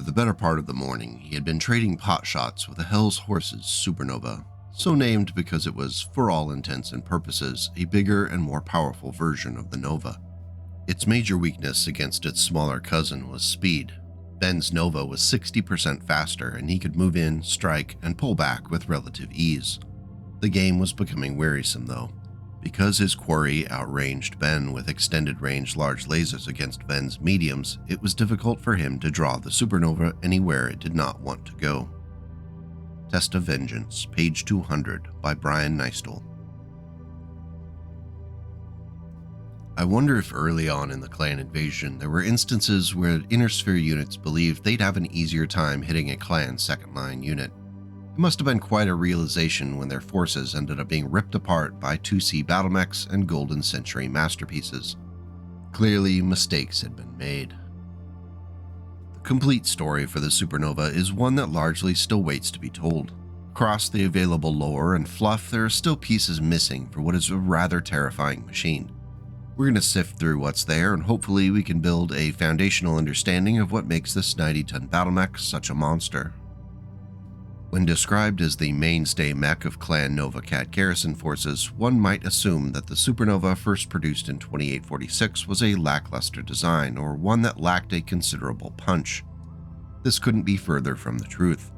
For the better part of the morning, he had been trading pot shots with a Hell's Horses Supernova, so named because it was, for all intents and purposes, a bigger and more powerful version of the Nova. Its major weakness against its smaller cousin was speed. Ben's Nova was 60% faster, and he could move in, strike, and pull back with relative ease. The game was becoming wearisome, though. Because his quarry outranged Ben with extended-range large lasers against Ben's mediums, it was difficult for him to draw the Supernova anywhere it did not want to go. Test of Vengeance, page 200, by Brian Neistel. I wonder if early on in the clan invasion there were instances where Inner Sphere units believed they'd have an easier time hitting a clan's second-line unit. It must have been quite a realization when their forces ended up being ripped apart by 2C battlemechs and Golden Century masterpieces. Clearly, mistakes had been made. The complete story for the Supernova is one that largely still waits to be told. Across the available lore and fluff, there are still pieces missing for what is a rather terrifying machine. We're going to sift through what's there, and hopefully we can build a foundational understanding of what makes this 90-ton battlemech such a monster. When described as the mainstay mech of Clan Nova Cat garrison forces, one might assume that the Supernova first produced in 2846 was a lackluster design, or one that lacked a considerable punch. This couldn't be further from the truth.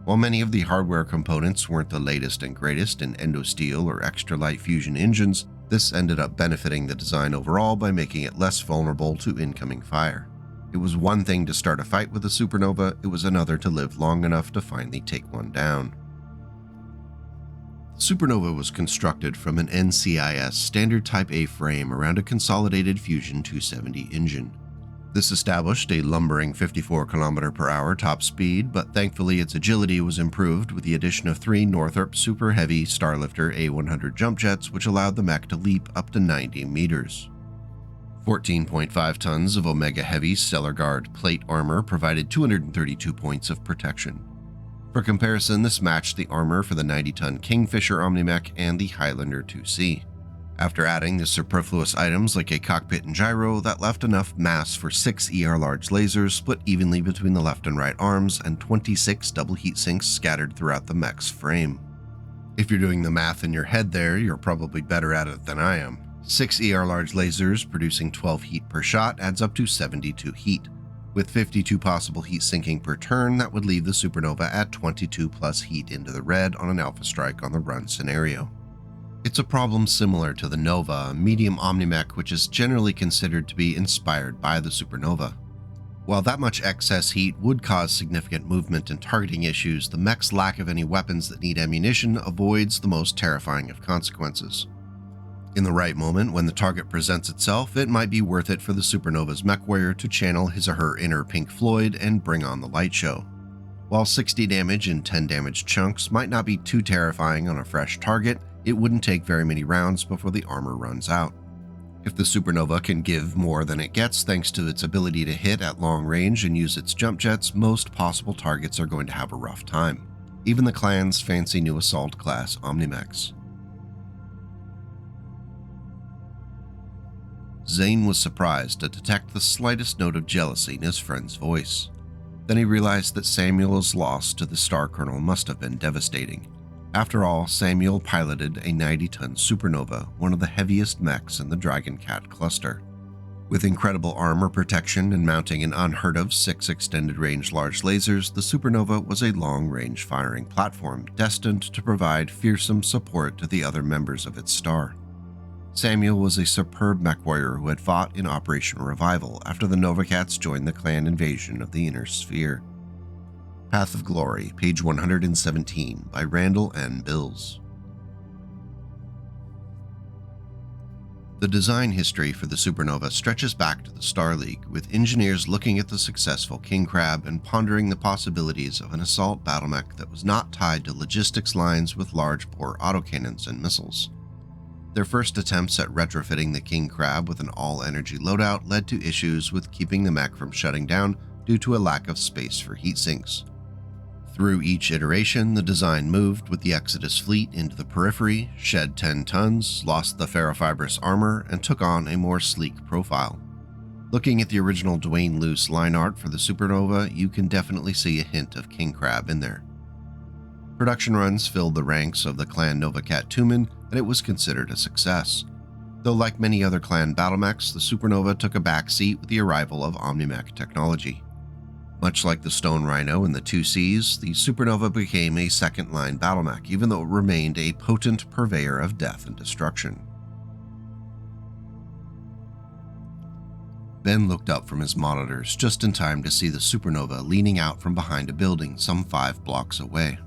While many of the hardware components weren't the latest and greatest in endosteel or extra light fusion engines, this ended up benefiting the design overall by making it less vulnerable to incoming fire. It was one thing to start a fight with a Supernova, it was another to live long enough to finally take one down. The Supernova was constructed from an NCIS standard Type A frame around a consolidated Fusion 270 engine. This established a lumbering 54 km/h top speed, but thankfully its agility was improved with the addition of 3 Northrop Super Heavy Starlifter A100 jump jets, which allowed the mech to leap up to 90 meters. 14.5 tons of Omega Heavy Stellar Guard plate armor provided 232 points of protection. For comparison, this matched the armor for the 90-ton Kingfisher Omnimech and the Highlander 2C. After adding the superfluous items like a cockpit and gyro, that left enough mass for 6 ER large lasers split evenly between the left and right arms and 26 double heat sinks scattered throughout the mech's frame. If you're doing the math in your head there, you're probably better at it than I am. 6 ER large lasers producing 12 heat per shot adds up to 72 heat. With 52 possible heat sinking per turn, that would leave the Supernova at 22 plus heat into the red on an alpha strike on the run scenario. It's a problem similar to the Nova, a medium Omnimech which is generally considered to be inspired by the Supernova. While that much excess heat would cause significant movement and targeting issues, the mech's lack of any weapons that need ammunition avoids the most terrifying of consequences. In the right moment, when the target presents itself, it might be worth it for the Supernova's Mechwarrior to channel his or her inner Pink Floyd and bring on the light show. While 60 damage in 10 damage chunks might not be too terrifying on a fresh target, it wouldn't take very many rounds before the armor runs out. If the Supernova can give more than it gets thanks to its ability to hit at long range and use its jump jets, most possible targets are going to have a rough time. Even the clan's fancy new assault class Omnimechs. Zane was surprised to detect the slightest note of jealousy in his friend's voice. Then he realized that Samuel's loss to the Star Colonel must have been devastating. After all, Samuel piloted a 90-ton Supernova, one of the heaviest mechs in the Dragon Cat cluster. With incredible armor protection and mounting an unheard-of 6 extended-range large lasers, the Supernova was a long-range firing platform destined to provide fearsome support to the other members of its star. Samuel was a superb Mechwarrior who had fought in Operation Revival after the Novacats joined the clan invasion of the Inner Sphere. Path of Glory, page 117, by Randall N. Bills. The design history for the Supernova stretches back to the Star League, with engineers looking at the successful King Crab and pondering the possibilities of an assault battlemech that was not tied to logistics lines with large bore autocannons and missiles. Their first attempts at retrofitting the King Crab with an all-energy loadout led to issues with keeping the mech from shutting down due to a lack of space for heat sinks. Through each iteration, the design moved with the Exodus fleet into the periphery, shed 10 tons, lost the ferrofibrous armor, and took on a more sleek profile. Looking at the original Dwane Loose line art for the Supernova, you can definitely see a hint of king crab in there. Production runs filled the ranks of the Clan Novacat Tumen, and it was considered a success. Though like many other Clan battlemechs, the Supernova took a back seat with the arrival of Omnimech technology. Much like the Stone Rhino and the 2Cs, the Supernova became a second-line battlemech, even though it remained a potent purveyor of death and destruction. Ben looked up from his monitors just in time to see the Supernova leaning out from behind a building some 5 blocks away.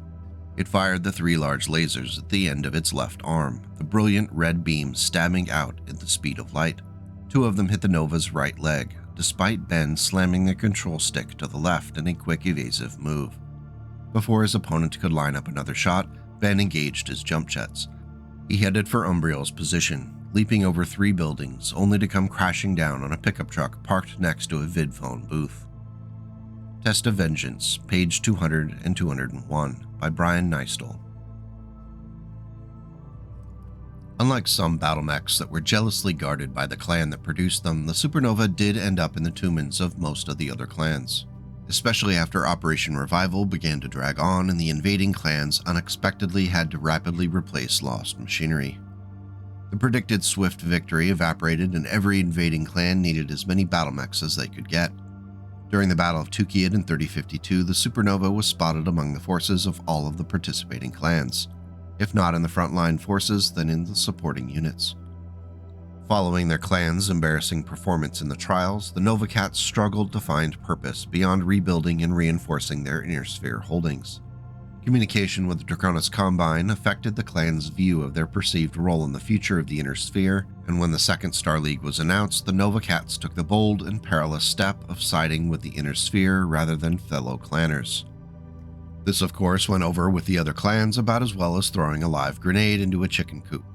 It fired the 3 large lasers at the end of its left arm, the brilliant red beams stabbing out at the speed of light. 2 of them hit the Nova's right leg, despite Ben slamming the control stick to the left in a quick evasive move. Before his opponent could line up another shot, Ben engaged his jump jets. He headed for Umbriel's position, leaping over 3 buildings, only to come crashing down on a pickup truck parked next to a vidphone booth. Test of Vengeance, page 200 and 201, by Brian Neistel. Unlike some battlemechs that were jealously guarded by the clan that produced them, the Supernova did end up in the tumens of most of the other clans, especially after Operation Revival began to drag on and the invading clans unexpectedly had to rapidly replace lost machinery. The predicted swift victory evaporated and every invading clan needed as many battlemechs as they could get. During the Battle of Tukayyid in 3052, the Supernova was spotted among the forces of all of the participating clans. If not in the frontline forces, then in the supporting units. Following their clan's embarrassing performance in the trials, the Novacats struggled to find purpose beyond rebuilding and reinforcing their inner sphere holdings. Communication with the Draconis Combine affected the clan's view of their perceived role in the future of the Inner Sphere, and when the Second Star League was announced, the Novacats took the bold and perilous step of siding with the Inner Sphere rather than fellow clanners. This, of course, went over with the other clans about as well as throwing a live grenade into a chicken coop.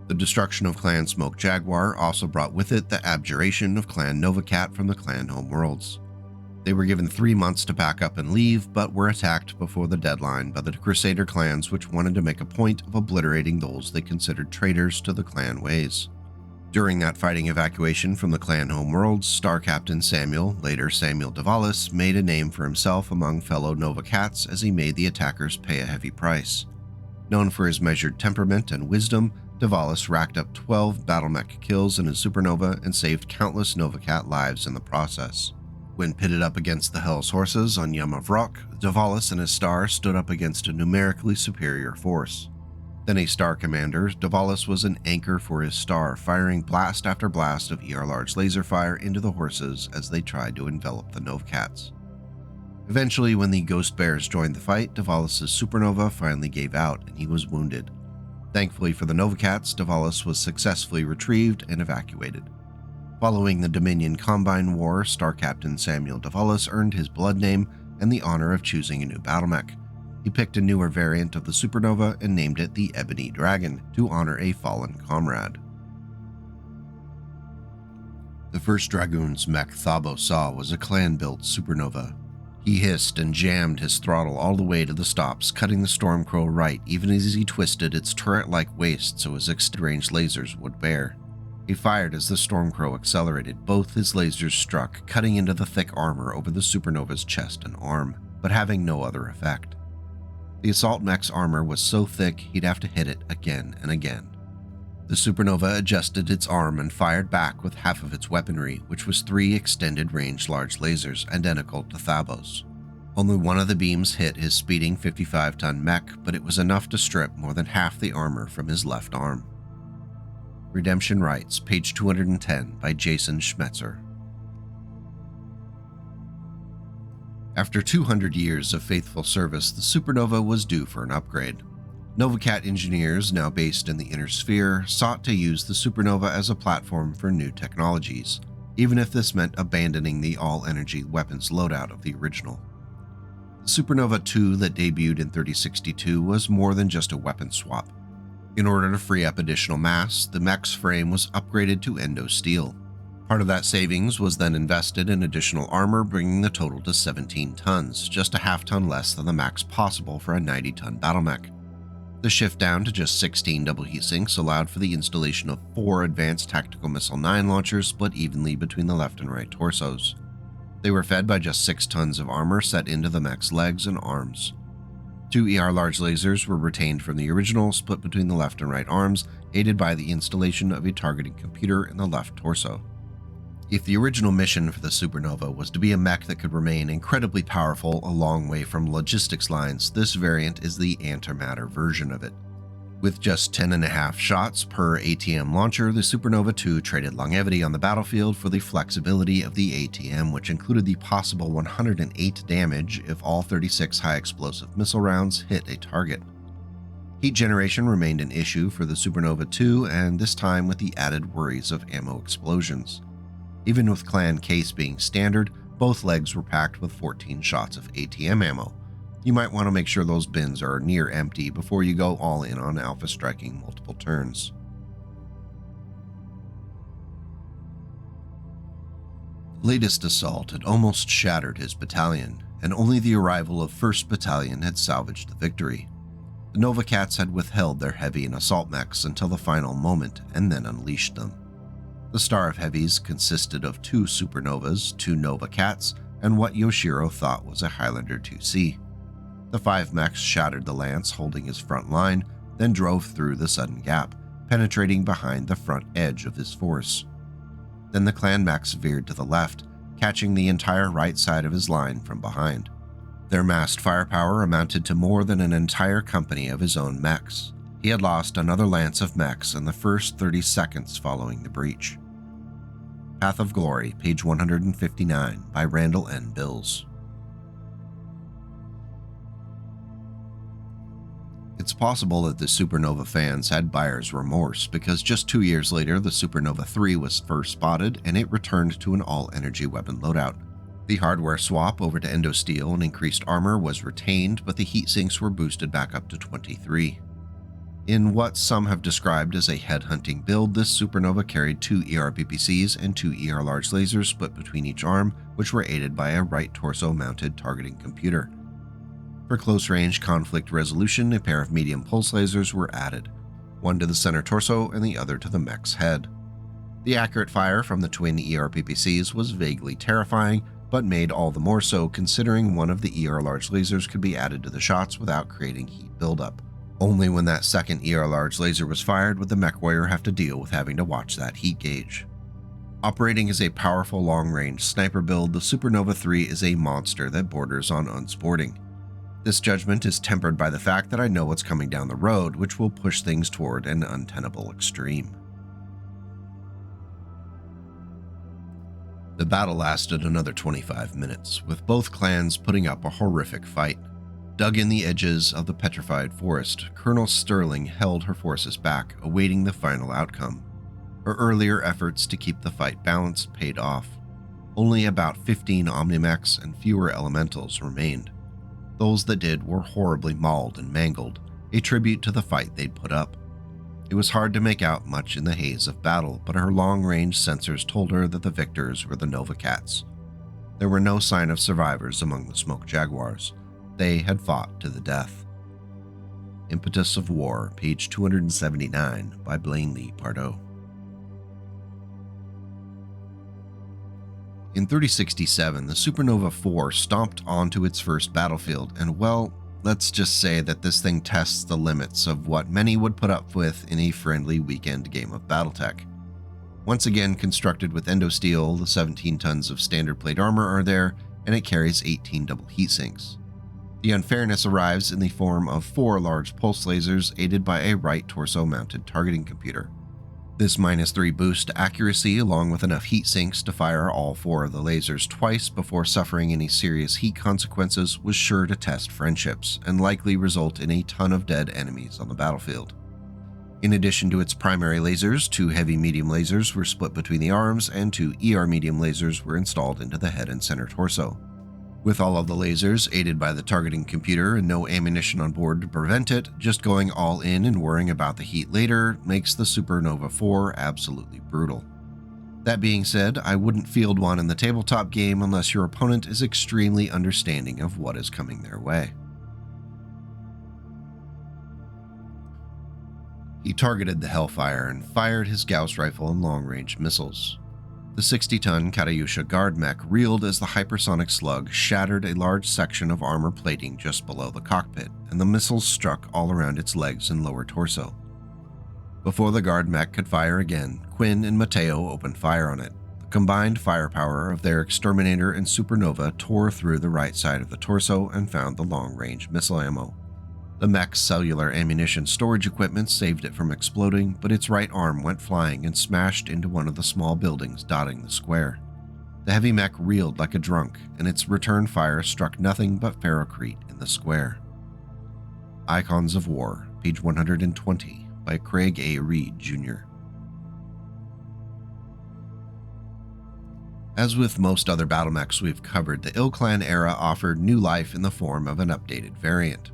The destruction of Clan Smoke Jaguar also brought with it the abjuration of Clan Novacat from the clan homeworlds. They were given 3 months to pack up and leave, but were attacked before the deadline by the Crusader clans, which wanted to make a point of obliterating those they considered traitors to the clan ways. During that fighting evacuation from the clan homeworlds, Star Captain Samuel, later Samuel Dvalis, made a name for himself among fellow Novacats as he made the attackers pay a heavy price. Known for his measured temperament and wisdom, Dvalis racked up 12 battlemech kills in his Supernova and saved countless Novacat lives in the process. When pitted up against the Hell's Horses on Yum of Rock, Dvalis and his star stood up against a numerically superior force. Then a star commander, Dvalis was an anchor for his star, firing blast after blast of large laser fire into the horses as they tried to envelop the Novacats. Eventually, when the Ghost Bears joined the fight, Dvalis' Supernova finally gave out and he was wounded. Thankfully for the Novacats, Dvalis was successfully retrieved and evacuated. Following the Dominion Combine War, Star Captain Samuel Dvalis earned his blood name and the honor of choosing a new battlemech. He picked a newer variant of the Supernova and named it the Ebony Dragon to honor a fallen comrade. The first Dragoon's mech Thabo saw was a clan-built Supernova. He hissed and jammed his throttle all the way to the stops, cutting the Stormcrow right even as he twisted its turret-like waist so his extended-range lasers would bear. He fired as the Stormcrow accelerated. Both his lasers struck, cutting into the thick armor over the Supernova's chest and arm, but having no other effect. The assault mech's armor was so thick he'd have to hit it again and again. The Supernova adjusted its arm and fired back with half of its weaponry, which was 3 extended-range large lasers identical to Thabo's. Only one of the beams hit his speeding 55-ton mech, but it was enough to strip more than half the armor from his left arm. Redemption Rights, page 210, by Jason Schmetzer. After 200 years of faithful service, the Supernova was due for an upgrade. Novacat engineers, now based in the Inner Sphere, sought to use the Supernova as a platform for new technologies, even if this meant abandoning the all-energy weapons loadout of the original. The Supernova 2 that debuted in 3062 was more than just a weapon swap. In order to free up additional mass, the mech's frame was upgraded to endo steel. Part of that savings was then invested in additional armor, bringing the total to 17 tons, just a half ton less than the max possible for a 90-ton battlemech. The shift down to just 16 double heat sinks allowed for the installation of 4 advanced tactical missile 9 launchers split evenly between the left and right torsos. They were fed by just 6 tons of armor set into the mech's legs and arms. 2 ER large lasers were retained from the original, split between the left and right arms, aided by the installation of a targeting computer in the left torso. If the original mission for the Supernova was to be a mech that could remain incredibly powerful a long way from logistics lines, this variant is the antimatter version of it. With just 10.5 shots per ATM launcher, the Supernova 2 traded longevity on the battlefield for the flexibility of the ATM, which included the possible 108 damage if all 36 high-explosive missile rounds hit a target. Heat generation remained an issue for the Supernova 2, and this time with the added worries of ammo explosions. Even with Clan Case being standard, both legs were packed with 14 shots of ATM ammo. You might want to make sure those bins are near empty before you go all in on alpha striking multiple turns. The latest assault had almost shattered his battalion, and only the arrival of 1st Battalion had salvaged the victory. The Nova Cats had withheld their heavy and assault mechs until the final moment and then unleashed them. The Star of Heavies consisted of 2 Supernovas, 2 Nova Cats, and what Yoshiro thought was a Highlander 2C. The 5 mechs shattered the lance holding his front line, then drove through the sudden gap, penetrating behind the front edge of his force. Then the clan mechs veered to the left, catching the entire right side of his line from behind. Their massed firepower amounted to more than an entire company of his own mechs. He had lost another lance of mechs in the first 30 seconds following the breach. Path of Glory, page 159, by Randall N. Bills. It's possible that the Supernova fans had buyer's remorse because just 2 years later the Supernova 3 was first spotted and it returned to an all-energy weapon loadout. The hardware swap over to endosteel and increased armor was retained, but the heat sinks were boosted back up to 23. In what some have described as a headhunting build, this Supernova carried 2 ER BPCs and 2 ER large lasers split between each arm, which were aided by a right torso-mounted targeting computer. For close-range conflict resolution, a pair of medium pulse lasers were added, one to the center torso and the other to the mech's head. The accurate fire from the twin ER BPCs was vaguely terrifying, but made all the more so considering one of the ER large lasers could be added to the shots without creating heat buildup. Only when that second ER large laser was fired would the Mechwarrior have to deal with having to watch that heat gauge. Operating as a powerful long-range sniper build, the Supernova 3 is a monster that borders on unsporting. This judgment is tempered by the fact that I know what's coming down the road, which will push things toward an untenable extreme. The battle lasted another 25 minutes, with both clans putting up a horrific fight. Dug in the edges of the petrified forest, Colonel Sterling held her forces back, awaiting the final outcome. Her earlier efforts to keep the fight balanced paid off. Only about 15 Omnimechs and fewer elementals remained. Those that did were horribly mauled and mangled, a tribute to the fight they'd put up. It was hard to make out much in the haze of battle, but her long-range sensors told her that the victors were the Nova Cats. There were no sign of survivors among the Smoke Jaguars. They had fought to the death. Impetus of War, page 279, by Blaine Lee Pardoe. In 3067, the Supernova 4 stomped onto its first battlefield, and well, let's just say that this thing tests the limits of what many would put up with in a friendly weekend game of BattleTech. Once again constructed with endosteel, the 17 tons of standard plate armor are there, and it carries 18 double heat sinks. The unfairness arrives in the form of 4 large pulse lasers aided by a right torso-mounted targeting computer. This -3 boost to accuracy, along with enough heat sinks to fire all 4 of the lasers twice before suffering any serious heat consequences, was sure to test friendships and likely result in a ton of dead enemies on the battlefield. In addition to its primary lasers, 2 heavy medium lasers were split between the arms and 2 ER medium lasers were installed into the head and center torso. With all of the lasers aided by the targeting computer and no ammunition on board to prevent it, just going all in and worrying about the heat later makes the Supernova 4 absolutely brutal. That being said, I wouldn't field one in the tabletop game unless your opponent is extremely understanding of what is coming their way. He targeted the Hellfire and fired his Gauss rifle and long-range missiles. The 60-ton Katyusha guard mech reeled as the hypersonic slug shattered a large section of armor plating just below the cockpit, and the missiles struck all around its legs and lower torso. Before the guard mech could fire again, Quinn and Mateo opened fire on it. The combined firepower of their Exterminator and Supernova tore through the right side of the torso and found the long-range missile ammo. The mech's cellular ammunition storage equipment saved it from exploding, but its right arm went flying and smashed into one of the small buildings dotting the square. The heavy mech reeled like a drunk, and its return fire struck nothing but ferrocrete in the square. Icons of War, page 120, by Craig A. Reed, Jr. As with most other battle mechs we've covered, the Il-Clan era offered new life in the form of an updated variant.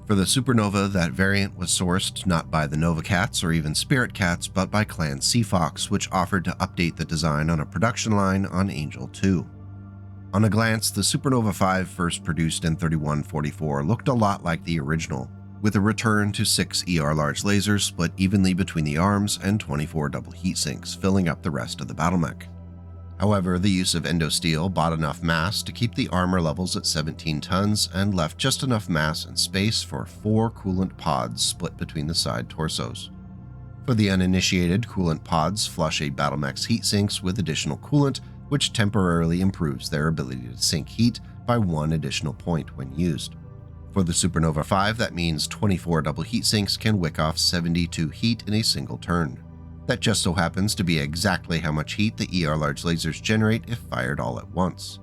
For the Supernova, that variant was sourced not by the Nova Cats or even Spirit Cats, but by Clan Seafox, which offered to update the design on a production line on Angel 2. On a glance, the Supernova 5, first produced in 3144, looked a lot like the original, with a return to 6 ER large lasers split evenly between the arms and 24 double heat sinks, filling up the rest of the battle mech. However, the use of endosteel bought enough mass to keep the armor levels at 17 tons and left just enough mass and space for 4 coolant pods split between the side torsos. For the uninitiated, coolant pods flush a battle mech's heat sinks with additional coolant, which temporarily improves their ability to sink heat by 1 additional point when used. For the Supernova 5, that means 24 double heat sinks can wick off 72 heat in a single turn. That just so happens to be exactly how much heat the ER large lasers generate if fired all at once.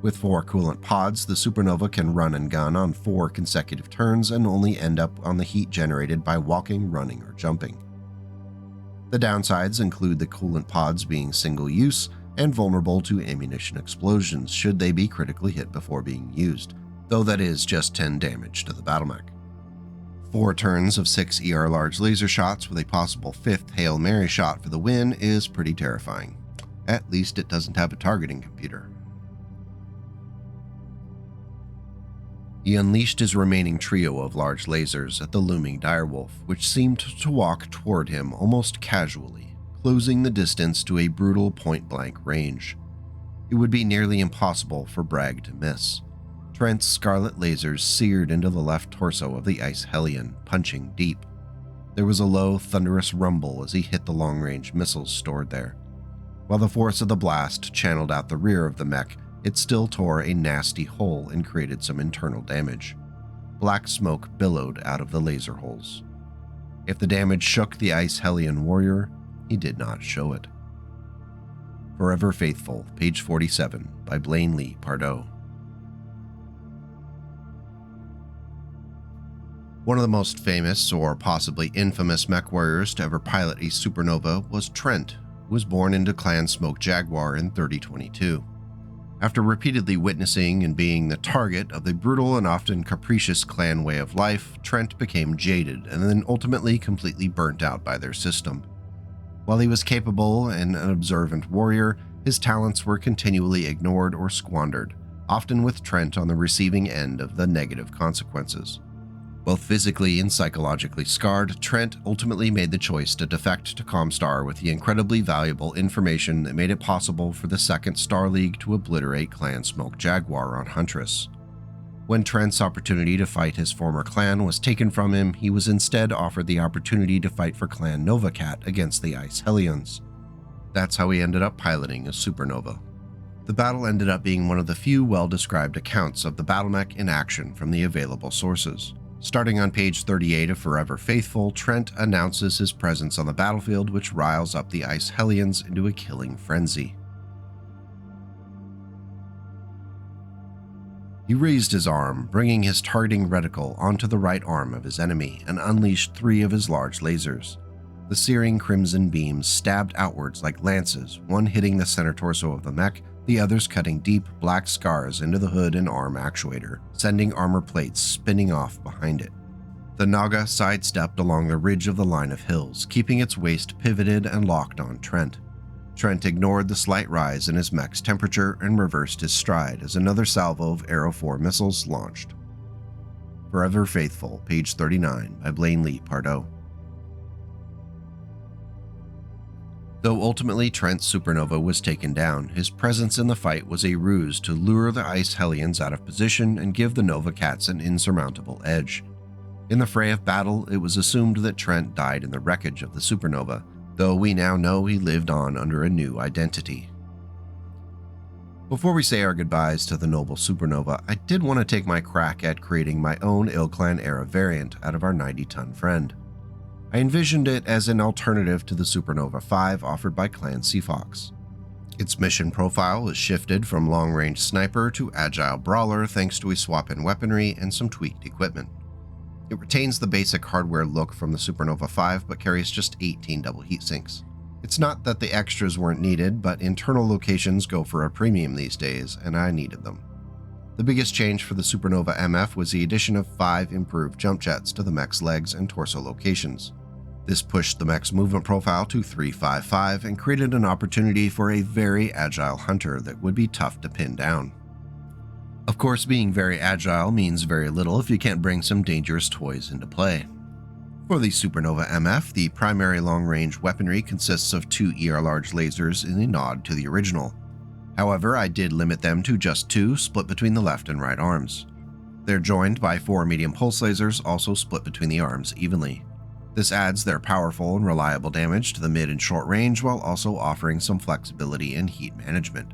With 4 coolant pods, the Supernova can run and gun on 4 consecutive turns and only end up on the heat generated by walking, running, or jumping. The downsides include the coolant pods being single-use and vulnerable to ammunition explosions should they be critically hit before being used, though that is just 10 damage to the battle mech. 4 turns of 6 ER large laser shots with a possible 5th Hail Mary shot for the win is pretty terrifying. At least it doesn't have a targeting computer. He unleashed his remaining trio of large lasers at the looming direwolf, which seemed to walk toward him almost casually, closing the distance to a brutal point-blank range. It would be nearly impossible for Bragg to miss. Trent's scarlet lasers seared into the left torso of the Ice Hellion, punching deep. There was a low, thunderous rumble as he hit the long-range missiles stored there. While the force of the blast channeled out the rear of the mech, it still tore a nasty hole and created some internal damage. Black smoke billowed out of the laser holes. If the damage shook the Ice Hellion warrior, he did not show it. Forever Faithful, page 47, by Blaine Lee Pardoe. One of the most famous, or possibly infamous, mech warriors to ever pilot a Supernova was Trent, who was born into Clan Smoke Jaguar in 3022. After repeatedly witnessing and being the target of the brutal and often capricious clan way of life, Trent became jaded and then ultimately completely burnt out by their system. While he was capable and an observant warrior, his talents were continually ignored or squandered, often with Trent on the receiving end of the negative consequences. Both physically and psychologically scarred, Trent ultimately made the choice to defect to Comstar with the incredibly valuable information that made it possible for the Second Star League to obliterate Clan Smoke Jaguar on Huntress. When Trent's opportunity to fight his former clan was taken from him, he was instead offered the opportunity to fight for Clan Nova Cat against the Ice Hellions. That's how he ended up piloting a Supernova. The battle ended up being one of the few well-described accounts of the battle mech in action from the available sources. Starting on page 38 of Forever Faithful, Trent announces his presence on the battlefield, which riles up the Ice Hellions into a killing frenzy. He raised his arm, bringing his targeting reticle onto the right arm of his enemy, and unleashed 3 of his large lasers. The searing crimson beams stabbed outwards like lances, one hitting the center torso of the mech, the others cutting deep black scars into the hood and arm actuator, sending armor plates spinning off behind it. The Naga sidestepped along the ridge of the line of hills, keeping its waist pivoted and locked on Trent. Trent ignored the slight rise in his mech's temperature and reversed his stride as another salvo of Arrow 4 missiles launched. Forever Faithful, page 39, by Blaine Lee Pardoe. Though ultimately Trent's Supernova was taken down, his presence in the fight was a ruse to lure the Ice Hellions out of position and give the Nova Cats an insurmountable edge. In the fray of battle, it was assumed that Trent died in the wreckage of the Supernova, though we now know he lived on under a new identity. Before we say our goodbyes to the noble Supernova, I did want to take my crack at creating my own Ilclan era variant out of our 90-ton friend. I envisioned it as an alternative to the Supernova 5 offered by Clan Seafox. Its mission profile is shifted from long-range sniper to agile brawler thanks to a swap-in weaponry and some tweaked equipment. It retains the basic hardware look from the Supernova 5 but carries just 18 double heatsinks. It's not that the extras weren't needed, but internal locations go for a premium these days, and I needed them. The biggest change for the Supernova MF was the addition of 5 improved jump jets to the mech's legs and torso locations. This pushed the mech's movement profile to 355 and created an opportunity for a very agile hunter that would be tough to pin down. Of course, being very agile means very little if you can't bring some dangerous toys into play. For the Supernova MF, the primary long-range weaponry consists of 2 ER-large lasers in a nod to the original. However, I did limit them to just 2, split between the left and right arms. They're joined by 4 medium pulse lasers, also split between the arms evenly. This adds their powerful and reliable damage to the mid and short range while also offering some flexibility and heat management.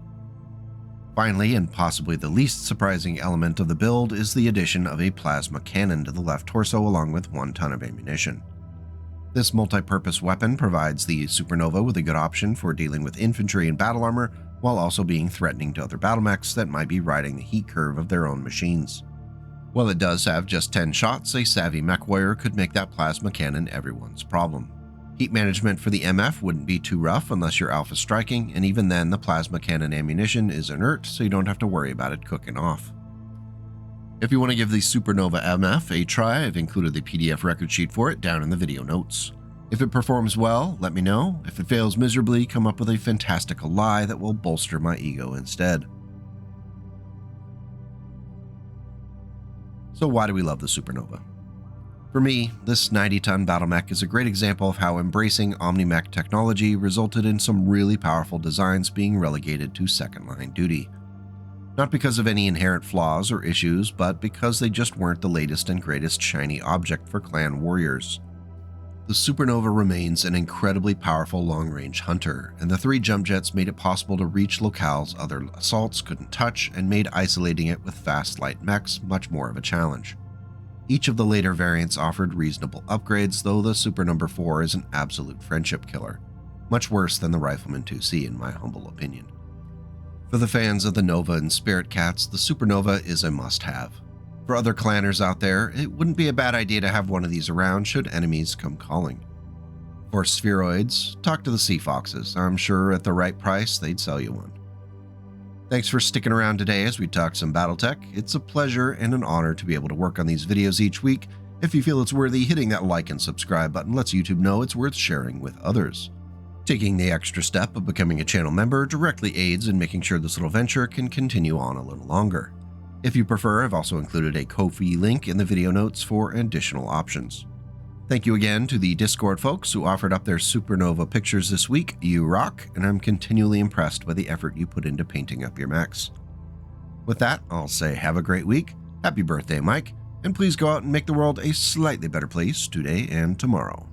Finally, and possibly the least surprising element of the build, is the addition of a plasma cannon to the left torso along with 1 ton of ammunition. This multi-purpose weapon provides the Supernova with a good option for dealing with infantry and battle armor while also being threatening to other battle mechs that might be riding the heat curve of their own machines. While it does have just 10 shots, a savvy mech warrior could make that plasma cannon everyone's problem. Heat management for the MF wouldn't be too rough unless you're alpha striking, and even then the plasma cannon ammunition is inert, so you don't have to worry about it cooking off. If you want to give the Supernova MF a try, I've included the PDF record sheet for it down in the video notes. If it performs well, let me know. If it fails miserably, come up with a fantastical lie that will bolster my ego instead. So why do we love the Supernova? For me, this 90-ton battle mech is a great example of how embracing OmniMech technology resulted in some really powerful designs being relegated to second-line duty. Not because of any inherent flaws or issues, but because they just weren't the latest and greatest shiny object for clan warriors. The Supernova remains an incredibly powerful long-range hunter, and the 3 jump jets made it possible to reach locales other assaults couldn't touch and made isolating it with fast light mechs much more of a challenge. Each of the later variants offered reasonable upgrades, though the Super No. 4 is an absolute friendship killer. Much worse than the Rifleman 2C in my humble opinion. For the fans of the Nova and Spirit Cats, the Supernova is a must-have. For other clanners out there, it wouldn't be a bad idea to have one of these around should enemies come calling. For spheroids, talk to the Sea Foxes. I'm sure at the right price they'd sell you one. Thanks for sticking around today as we talk some BattleTech. It's a pleasure and an honor to be able to work on these videos each week. If you feel it's worthy, hitting that like and subscribe button lets YouTube know it's worth sharing with others. Taking the extra step of becoming a channel member directly aids in making sure this little venture can continue on a little longer. If you prefer, I've also included a Ko-fi link in the video notes for additional options. Thank you again to the Discord folks who offered up their Supernova pictures this week. You rock, and I'm continually impressed by the effort you put into painting up your mechs. With that, I'll say have a great week, happy birthday Mike, and please go out and make the world a slightly better place today and tomorrow.